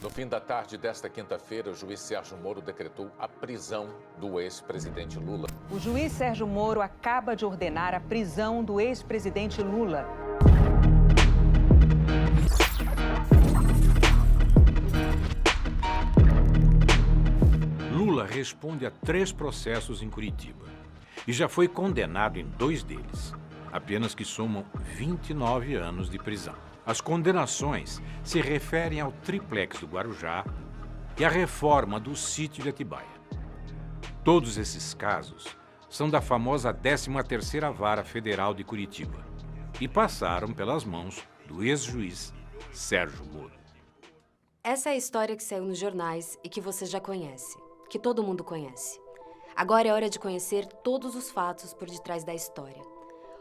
No fim da tarde desta quinta-feira, o juiz Sérgio Moro decretou a prisão do ex-presidente Lula. O juiz Sérgio Moro acaba de ordenar a prisão do ex-presidente Lula. Lula responde a 3 processos em Curitiba e já foi condenado em 2 deles, apenas que somam 29 anos de prisão. As condenações se referem ao triplex do Guarujá e à reforma do sítio de Atibaia. Todos esses casos são da famosa 13ª Vara Federal de Curitiba e passaram pelas mãos do ex-juiz Sérgio Moro. Essa é a história que saiu nos jornais e que você já conhece, que todo mundo conhece. Agora é hora de conhecer todos os fatos por detrás da história.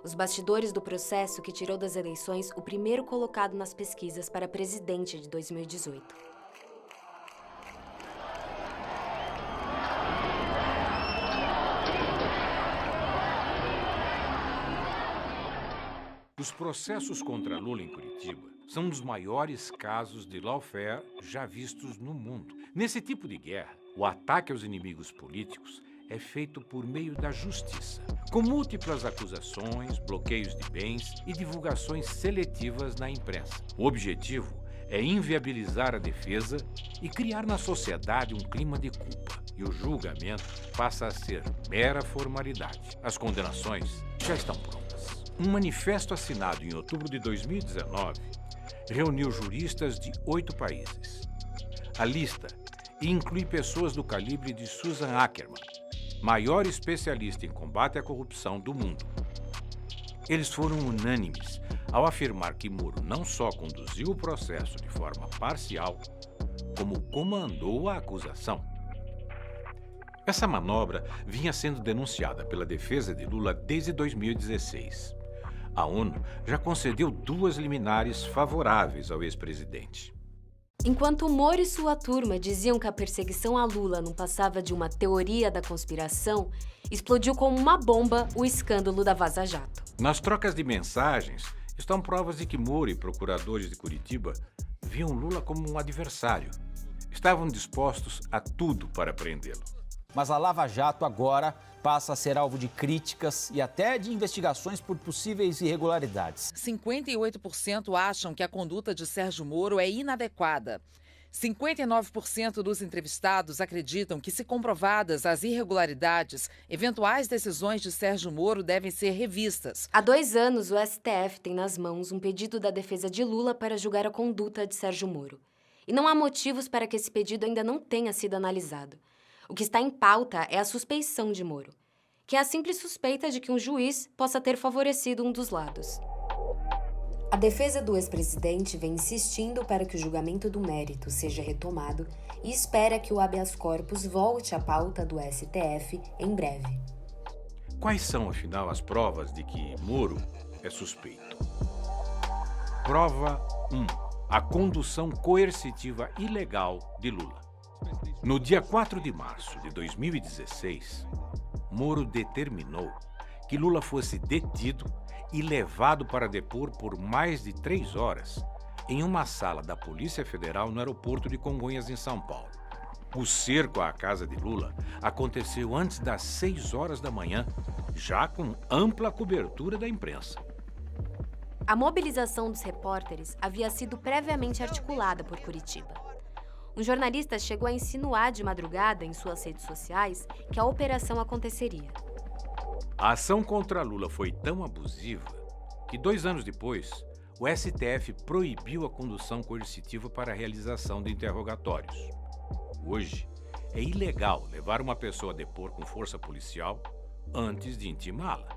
Os bastidores do processo que tirou das eleições o primeiro colocado nas pesquisas para presidente de 2018. Os processos contra Lula em Curitiba são um dos maiores casos de lawfare já vistos no mundo. Nesse tipo de guerra, o ataque aos inimigos políticos é feito por meio da justiça, com múltiplas acusações, bloqueios de bens e divulgações seletivas na imprensa. O objetivo é inviabilizar a defesa e criar na sociedade um clima de culpa. E o julgamento passa a ser mera formalidade. As condenações já estão prontas. Um manifesto assinado em outubro de 2019 reuniu juristas de 8 países. A lista inclui pessoas do calibre de Susan Ackerman, maior especialista em combate à corrupção do mundo. Eles foram unânimes ao afirmar que Moro não só conduziu o processo de forma parcial, como comandou a acusação. Essa manobra vinha sendo denunciada pela defesa de Lula desde 2016. A ONU já concedeu 2 liminares favoráveis ao ex-presidente. Enquanto Moro e sua turma diziam que a perseguição a Lula não passava de uma teoria da conspiração, explodiu como uma bomba o escândalo da Vaza Jato. Nas trocas de mensagens estão provas de que Moro e procuradores de Curitiba viam Lula como um adversário. Estavam dispostos a tudo para prendê-lo. Mas a Lava Jato agora passa a ser alvo de críticas e até de investigações por possíveis irregularidades. 58% acham que a conduta de Sérgio Moro é inadequada. 59% dos entrevistados acreditam que, se comprovadas as irregularidades, eventuais decisões de Sérgio Moro devem ser revistas. Há 2 anos, o STF tem nas mãos um pedido da defesa de Lula para julgar a conduta de Sérgio Moro. E não há motivos para que esse pedido ainda não tenha sido analisado. O que está em pauta é a suspeição de Moro, que é a simples suspeita de que um juiz possa ter favorecido um dos lados. A defesa do ex-presidente vem insistindo para que o julgamento do mérito seja retomado e espera que o habeas corpus volte à pauta do STF em breve. Quais são, afinal, as provas de que Moro é suspeito? Prova 1. A condução coercitiva ilegal de Lula. No dia 4 de março de 2016, Moro determinou que Lula fosse detido e levado para depor por mais de 3 horas em uma sala da Polícia Federal no aeroporto de Congonhas, em São Paulo. O cerco à casa de Lula aconteceu antes das 6 horas da manhã, já com ampla cobertura da imprensa. A mobilização dos repórteres havia sido previamente articulada por Curitiba. Um jornalista chegou a insinuar de madrugada em suas redes sociais que a operação aconteceria. A ação contra Lula foi tão abusiva que 2 anos depois, o STF proibiu a condução coercitiva para a realização de interrogatórios. Hoje, é ilegal levar uma pessoa a depor com força policial antes de intimá-la.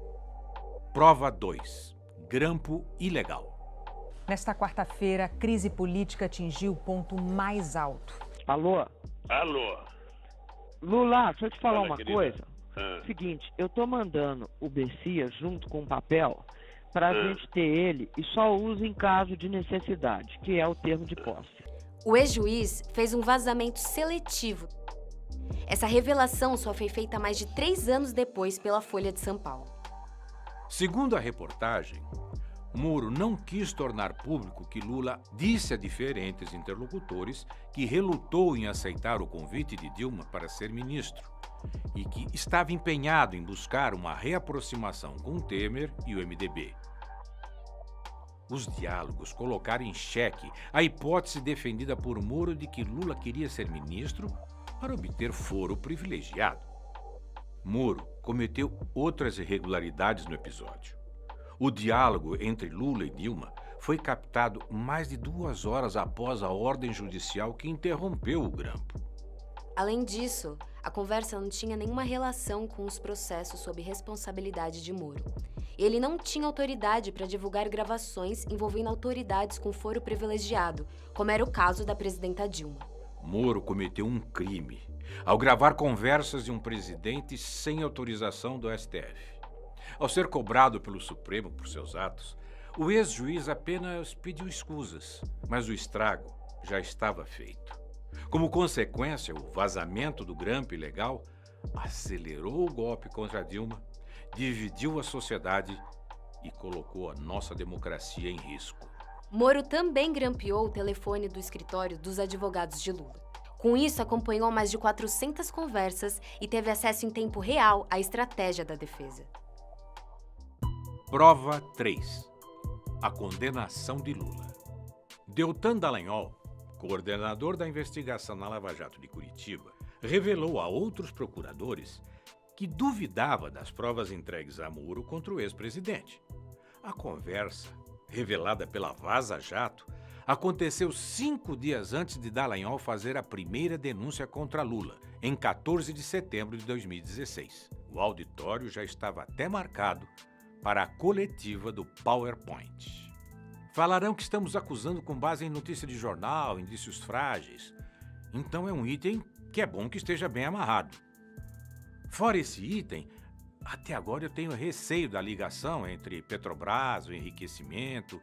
Prova 2. Grampo ilegal. Nesta quarta-feira, a crise política atingiu o ponto mais alto. Alô? Alô? Lula, deixa eu te falar Fala, uma querida. coisa. Ah. Seguinte, eu tô mandando o Bessias junto com o papel pra Ah. gente ter ele e só usa em caso de necessidade, que é o termo de posse. O ex-juiz fez um vazamento seletivo. Essa revelação só foi feita mais de 3 anos depois pela Folha de São Paulo. Segundo a reportagem, Moro não quis tornar público que Lula disse a diferentes interlocutores que relutou em aceitar o convite de Dilma para ser ministro e que estava empenhado em buscar uma reaproximação com Temer e o MDB. Os diálogos colocaram em xeque a hipótese defendida por Moro de que Lula queria ser ministro para obter foro privilegiado. Moro cometeu outras irregularidades no episódio. O diálogo entre Lula e Dilma foi captado mais de 2 horas após a ordem judicial que interrompeu o grampo. Além disso, a conversa não tinha nenhuma relação com os processos sob responsabilidade de Moro. Ele não tinha autoridade para divulgar gravações envolvendo autoridades com foro privilegiado, como era o caso da presidenta Dilma. Moro cometeu um crime ao gravar conversas de um presidente sem autorização do STF. Ao ser cobrado pelo Supremo por seus atos, o ex-juiz apenas pediu escusas, mas o estrago já estava feito. Como consequência, o vazamento do grampo ilegal acelerou o golpe contra Dilma, dividiu a sociedade e colocou a nossa democracia em risco. Moro também grampeou o telefone do escritório dos advogados de Lula. Com isso, acompanhou mais de 400 conversas e teve acesso em tempo real à estratégia da defesa. Prova 3. A condenação de Lula. Deltan Dallagnol, coordenador da investigação na Lava Jato de Curitiba, revelou a outros procuradores que duvidava das provas entregues a Moro contra o ex-presidente. A conversa, revelada pela Vaza Jato, aconteceu 5 dias antes de Dallagnol fazer a primeira denúncia contra Lula, em 14 de setembro de 2016. O auditório já estava até marcado para a coletiva do PowerPoint. Falarão que estamos acusando com base em notícia de jornal, indícios frágeis. Então é um item que é bom que esteja bem amarrado. Fora esse item, até agora eu tenho receio da ligação entre Petrobras, o enriquecimento,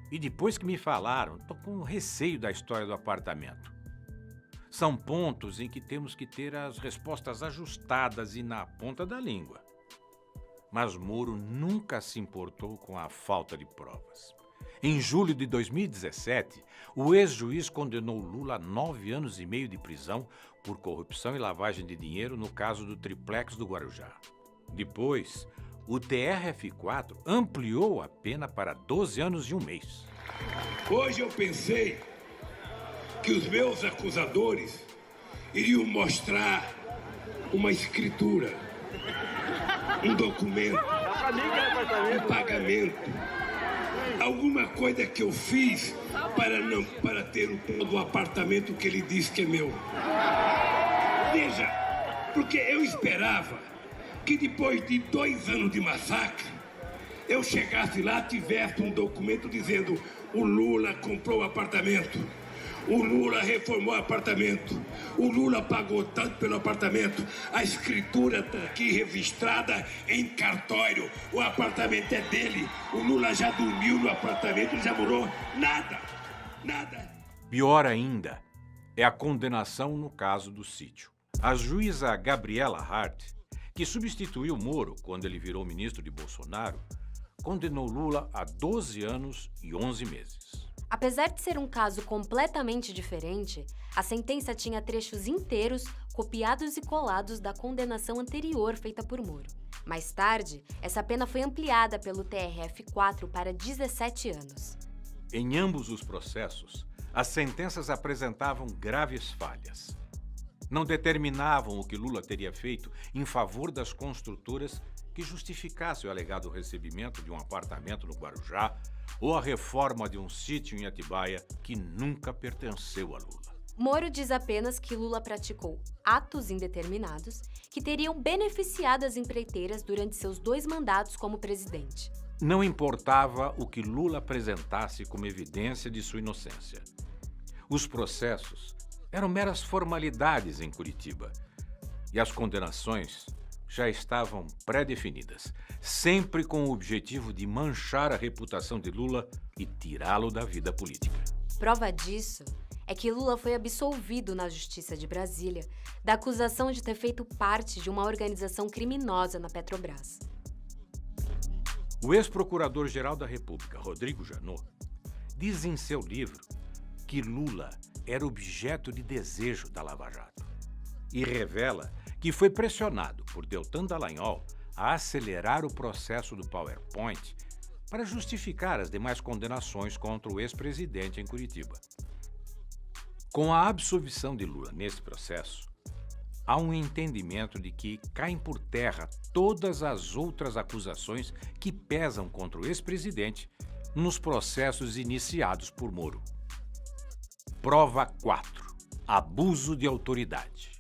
e depois que me falaram, estou com receio da história do apartamento. São pontos em que temos que ter as respostas ajustadas e na ponta da língua. Mas Moro nunca se importou com a falta de provas. Em julho de 2017, o ex-juiz condenou Lula a 9 anos e meio de prisão por corrupção e lavagem de dinheiro no caso do triplex do Guarujá. Depois, o TRF4 ampliou a pena para 12 anos e 1 mês. Hoje eu pensei que os meus acusadores iriam mostrar uma escritura, um documento, um pagamento, alguma coisa que eu fiz para ter o apartamento que ele disse que é meu. Veja, porque eu esperava que depois de 2 anos de massacre, eu chegasse lá e tivesse um documento dizendo: o Lula comprou o apartamento, o Lula reformou o apartamento, o Lula pagou tanto pelo apartamento, a escritura está aqui registrada em cartório, o apartamento é dele, o Lula já dormiu no apartamento, já morou, nada. Pior ainda é a condenação no caso do sítio. A juíza Gabriela Hart, que substituiu Moro quando ele virou ministro de Bolsonaro, condenou Lula a 12 anos e 11 meses. Apesar de ser um caso completamente diferente, a sentença tinha trechos inteiros copiados e colados da condenação anterior feita por Moro. Mais tarde, essa pena foi ampliada pelo TRF4 para 17 anos. Em ambos os processos, as sentenças apresentavam graves falhas. Não determinavam o que Lula teria feito em favor das construtoras que justificasse o alegado recebimento de um apartamento no Guarujá ou a reforma de um sítio em Atibaia que nunca pertenceu a Lula. Moro diz apenas que Lula praticou atos indeterminados que teriam beneficiado as empreiteiras durante seus 2 mandatos como presidente. Não importava o que Lula apresentasse como evidência de sua inocência. Os processos eram meras formalidades em Curitiba e as condenações já estavam pré-definidas, sempre com o objetivo de manchar a reputação de Lula e tirá-lo da vida política. Prova disso é que Lula foi absolvido na Justiça de Brasília da acusação de ter feito parte de uma organização criminosa na Petrobras. O ex-procurador-geral da República, Rodrigo Janot, diz em seu livro que Lula era objeto de desejo da Lava Jato e revela que foi pressionado por Deltan Dallagnol a acelerar o processo do PowerPoint para justificar as demais condenações contra o ex-presidente em Curitiba. Com a absolvição de Lula nesse processo, há um entendimento de que caem por terra todas as outras acusações que pesam contra o ex-presidente nos processos iniciados por Moro. Prova 4. Abuso de autoridade.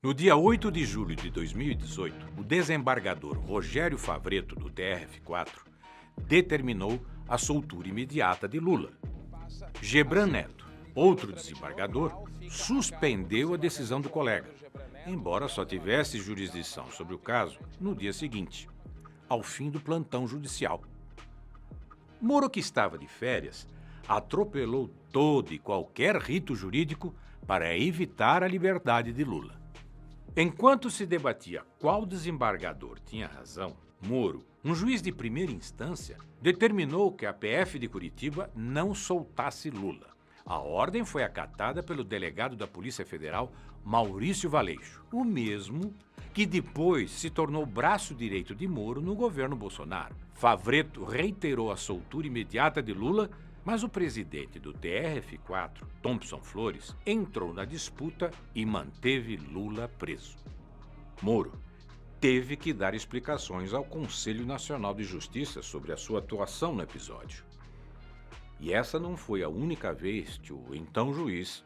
No dia 8 de julho de 2018, o desembargador Rogério Favretto, do TRF4, determinou a soltura imediata de Lula. Gebran Neto, outro desembargador, suspendeu a decisão do colega, embora só tivesse jurisdição sobre o caso no dia seguinte, ao fim do plantão judicial. Moro, que estava de férias, atropelou todo e qualquer rito jurídico para evitar a liberdade de Lula. Enquanto se debatia qual desembargador tinha razão, Moro, um juiz de primeira instância, determinou que a PF de Curitiba não soltasse Lula. A ordem foi acatada pelo delegado da Polícia Federal, Maurício Valeixo, o mesmo que depois se tornou braço direito de Moro no governo Bolsonaro. Favretto reiterou a soltura imediata de Lula, mas o presidente do TRF4, Thompson Flores, entrou na disputa e manteve Lula preso. Moro teve que dar explicações ao Conselho Nacional de Justiça sobre a sua atuação no episódio. E essa não foi a única vez que o então juiz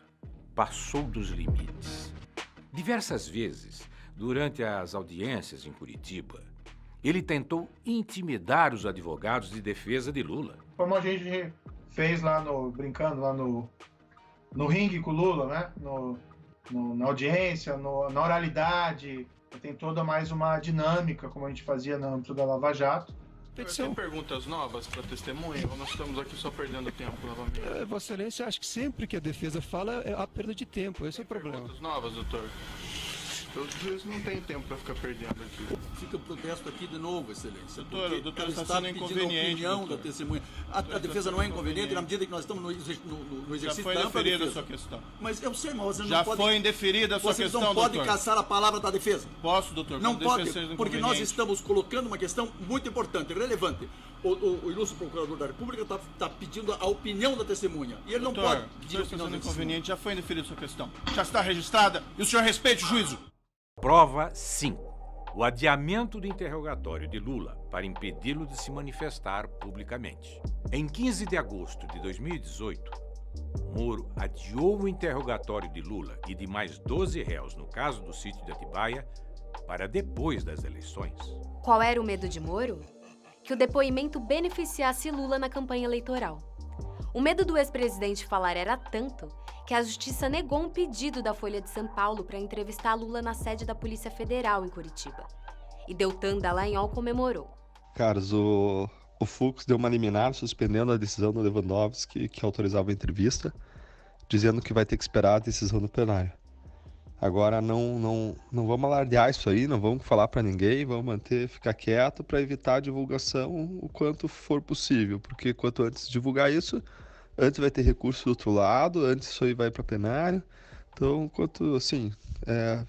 passou dos limites. Diversas vezes, durante as audiências em Curitiba, ele tentou intimidar os advogados de defesa de Lula. Como a gente fez lá brincando lá no ringue com o Lula, né? Na audiência, na oralidade, tem toda mais uma dinâmica, como a gente fazia no âmbito da Lava Jato. Tem perguntas novas para testemunha ou nós estamos aqui só perdendo tempo novamente? Vossa Excelência, acho que sempre que a defesa fala é a perda de tempo, esse é o problema. Perguntas novas, doutor? Os juízes não tem tempo para ficar perdendo aqui. Fica o protesto aqui de novo, Excelência. Doutor está sendo inconveniente. A opinião da testemunha. A defesa não é inconveniente na medida que nós estamos no exercício da ampla defesa. Já foi indeferida a sua questão. Mas eu sei, mas você não já pode... Já foi indeferida a sua questão, doutor. Você não pode caçar a palavra da defesa. Posso, doutor? Não pode, porque nós estamos colocando uma questão muito importante, relevante. O ilustre procurador da República está pedindo a opinião da testemunha. E ele não pode pedir a opinião da testemunha. Já foi indeferida a sua questão. Já está registrada e o senhor respeite o juízo. Prova 5. O adiamento do interrogatório de Lula para impedi-lo de se manifestar publicamente. Em 15 de agosto de 2018, Moro adiou o interrogatório de Lula e de mais 12 réus no caso do sítio de Atibaia para depois das eleições. Qual era o medo de Moro? Que o depoimento beneficiasse Lula na campanha eleitoral. O medo do ex-presidente falar era tanto que a Justiça negou um pedido da Folha de São Paulo para entrevistar Lula na sede da Polícia Federal em Curitiba. E Deltan Dallagnol comemorou. Carlos, o Fux deu uma liminar suspendendo a decisão do Lewandowski que autorizava a entrevista, dizendo que vai ter que esperar a decisão do plenário. Agora não vamos alardear isso aí, não vamos falar para ninguém, vamos ficar quieto para evitar a divulgação o quanto for possível, porque quanto antes divulgar isso, antes vai ter recurso do outro lado, antes isso aí vai para plenário. Então,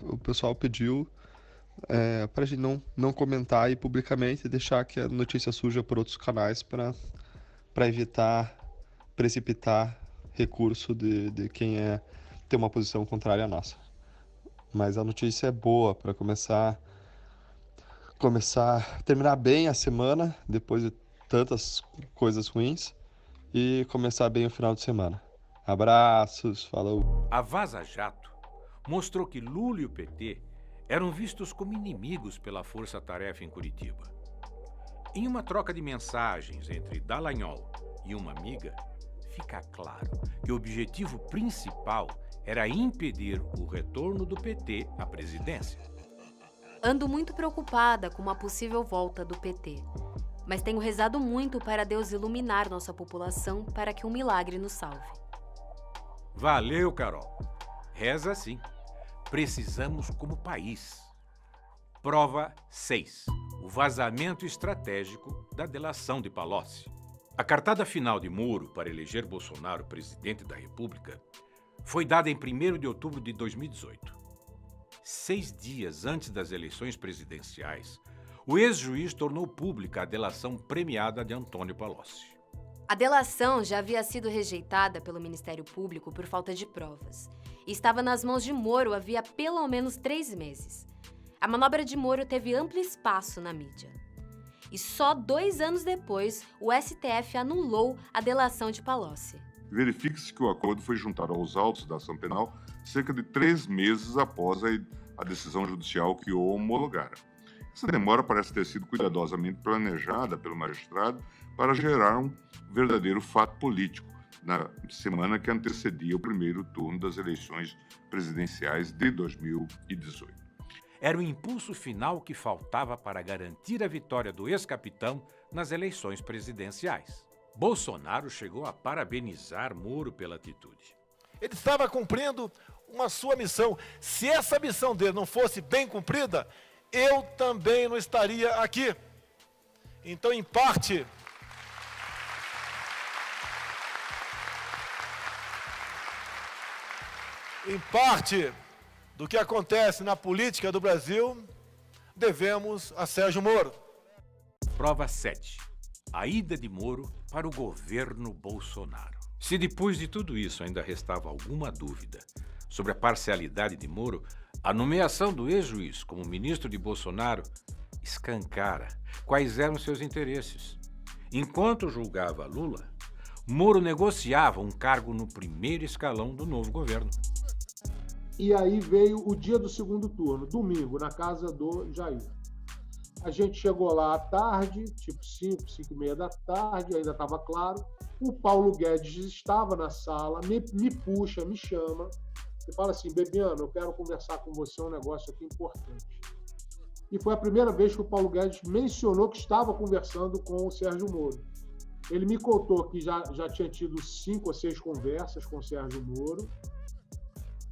o pessoal pediu para a gente não comentar aí publicamente e deixar que a notícia surja por outros canais para evitar precipitar recurso de quem tem uma posição contrária à nossa. Mas a notícia é boa para terminar bem a semana, depois de tantas coisas ruins, e começar bem o final de semana. Abraços, falou. A Vaza Jato mostrou que Lula e o PT eram vistos como inimigos pela força-tarefa em Curitiba. Em uma troca de mensagens entre Dallagnol e uma amiga, fica claro que o objetivo principal era impedir o retorno do PT à presidência. Ando muito preocupada com uma possível volta do PT, mas tenho rezado muito para Deus iluminar nossa população para que um milagre nos salve. Valeu, Carol. Reza sim. Precisamos como país. Prova 6. O vazamento estratégico da delação de Palocci. A cartada final de Moro para eleger Bolsonaro presidente da República foi dada em 1º de outubro de 2018. 6 dias antes das eleições presidenciais, o ex-juiz tornou pública a delação premiada de Antônio Palocci. A delação já havia sido rejeitada pelo Ministério Público por falta de provas e estava nas mãos de Moro havia pelo menos 3 meses. A manobra de Moro teve amplo espaço na mídia. E só 2 anos depois, o STF anulou a delação de Palocci. Verifique-se que o acordo foi juntado aos autos da ação penal cerca de 3 meses após a decisão judicial que o homologara. Essa demora parece ter sido cuidadosamente planejada pelo magistrado para gerar um verdadeiro fato político na semana que antecedia o primeiro turno das eleições presidenciais de 2018. Era o impulso final que faltava para garantir a vitória do ex-capitão nas eleições presidenciais. Bolsonaro chegou a parabenizar Moro pela atitude. Ele estava cumprindo uma sua missão. Se essa missão dele não fosse bem cumprida, eu também não estaria aqui. Então, em parte, do que acontece na política do Brasil, devemos a Sérgio Moro. Prova 7. A ida de Moro para o governo Bolsonaro. Se depois de tudo isso ainda restava alguma dúvida sobre a parcialidade de Moro, a nomeação do ex-juiz como ministro de Bolsonaro escancara quais eram seus interesses. Enquanto julgava Lula, Moro negociava um cargo no primeiro escalão do novo governo. E aí veio o dia do segundo turno, domingo, na casa do Jair. A gente chegou lá à tarde, tipo 5h30 da tarde, ainda estava claro. O Paulo Guedes estava na sala, me puxa, me chama e fala assim: Bebiano, eu quero conversar com você um negócio aqui importante. E foi a primeira vez que o Paulo Guedes mencionou que estava conversando com o Sérgio Moro. Ele me contou que já tinha tido 5 ou 6 conversas com o Sérgio Moro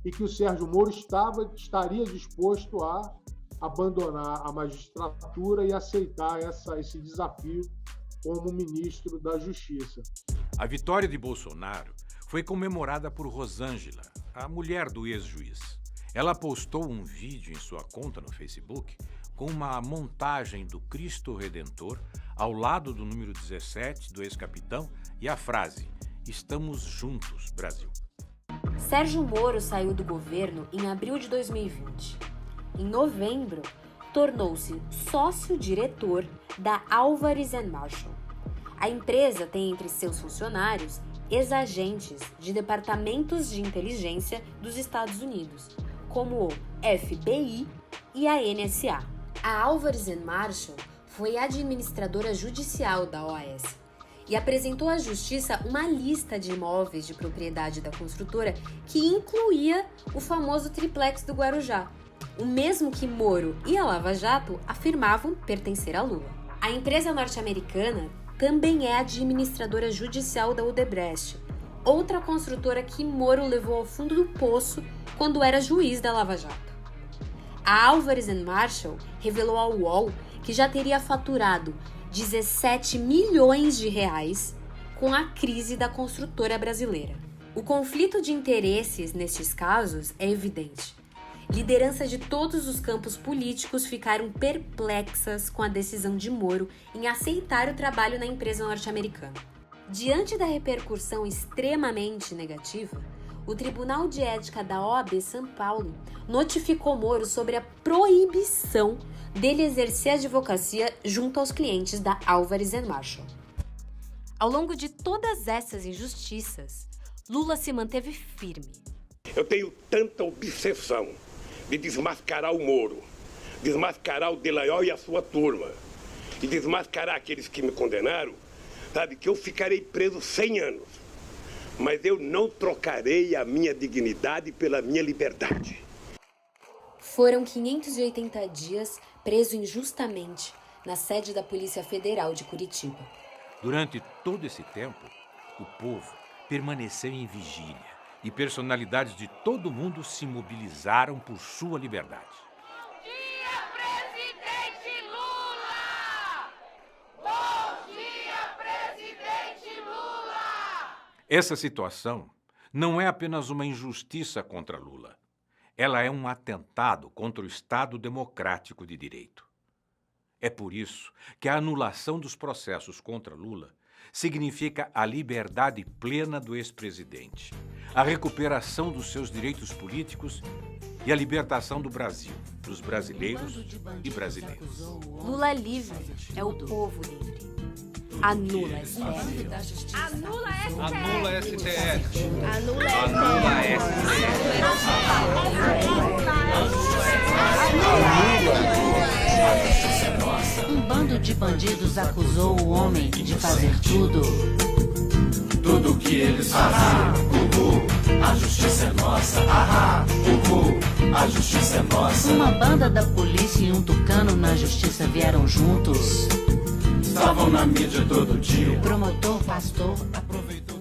e que o Sérgio Moro estaria disposto a abandonar a magistratura e aceitar esse desafio como ministro da Justiça. A vitória de Bolsonaro foi comemorada por Rosângela, a mulher do ex-juiz. Ela postou um vídeo em sua conta no Facebook com uma montagem do Cristo Redentor ao lado do número 17 do ex-capitão e a frase: "Estamos juntos, Brasil". Sérgio Moro saiu do governo em abril de 2020. Em novembro, tornou-se sócio-diretor da Álvares & Marshall. A empresa tem entre seus funcionários ex-agentes de departamentos de inteligência dos Estados Unidos, como o FBI e a NSA. A Álvares & Marshall foi administradora judicial da OAS e apresentou à Justiça uma lista de imóveis de propriedade da construtora que incluía o famoso triplex do Guarujá, o mesmo que Moro e a Lava Jato afirmavam pertencer a Lula. A empresa norte-americana também é administradora judicial da Odebrecht, outra construtora que Moro levou ao fundo do poço quando era juiz da Lava Jato. A Álvares & Marshall revelou ao UOL que já teria faturado 17 milhões de reais com a crise da construtora brasileira. O conflito de interesses nestes casos é evidente. Lideranças de todos os campos políticos ficaram perplexas com a decisão de Moro em aceitar o trabalho na empresa norte-americana. Diante da repercussão extremamente negativa, o Tribunal de Ética da OAB São Paulo notificou Moro sobre a proibição dele exercer a advocacia junto aos clientes da Álvares & Marshall. Ao longo de todas essas injustiças, Lula se manteve firme. Eu tenho tanta obsessão de desmascarar o Moro, desmascarar o Delayol e a sua turma, e desmascarar aqueles que me condenaram, sabe, que eu ficarei preso 100 anos, mas eu não trocarei a minha dignidade pela minha liberdade. Foram 580 dias preso injustamente na sede da Polícia Federal de Curitiba. Durante todo esse tempo, o povo permaneceu em vigília e personalidades de todo o mundo se mobilizaram por sua liberdade. Bom dia, presidente! Essa situação não é apenas uma injustiça contra Lula. Ela é um atentado contra o Estado democrático de direito. É por isso que a anulação dos processos contra Lula significa a liberdade plena do ex-presidente, a recuperação dos seus direitos políticos e a libertação do Brasil, dos brasileiros e brasileiras. Lula livre é o povo livre. Anula STF. Anula STF. Anula STF. Anula STF. Um bando de bandidos acusou o homem de fazer tudo. Tudo o que eles faziam. A justiça é nossa. A justiça é nossa. Uma banda da polícia e um tucano na justiça vieram juntos. Estavam na mídia todo dia. O promotor, pastor, aproveitou.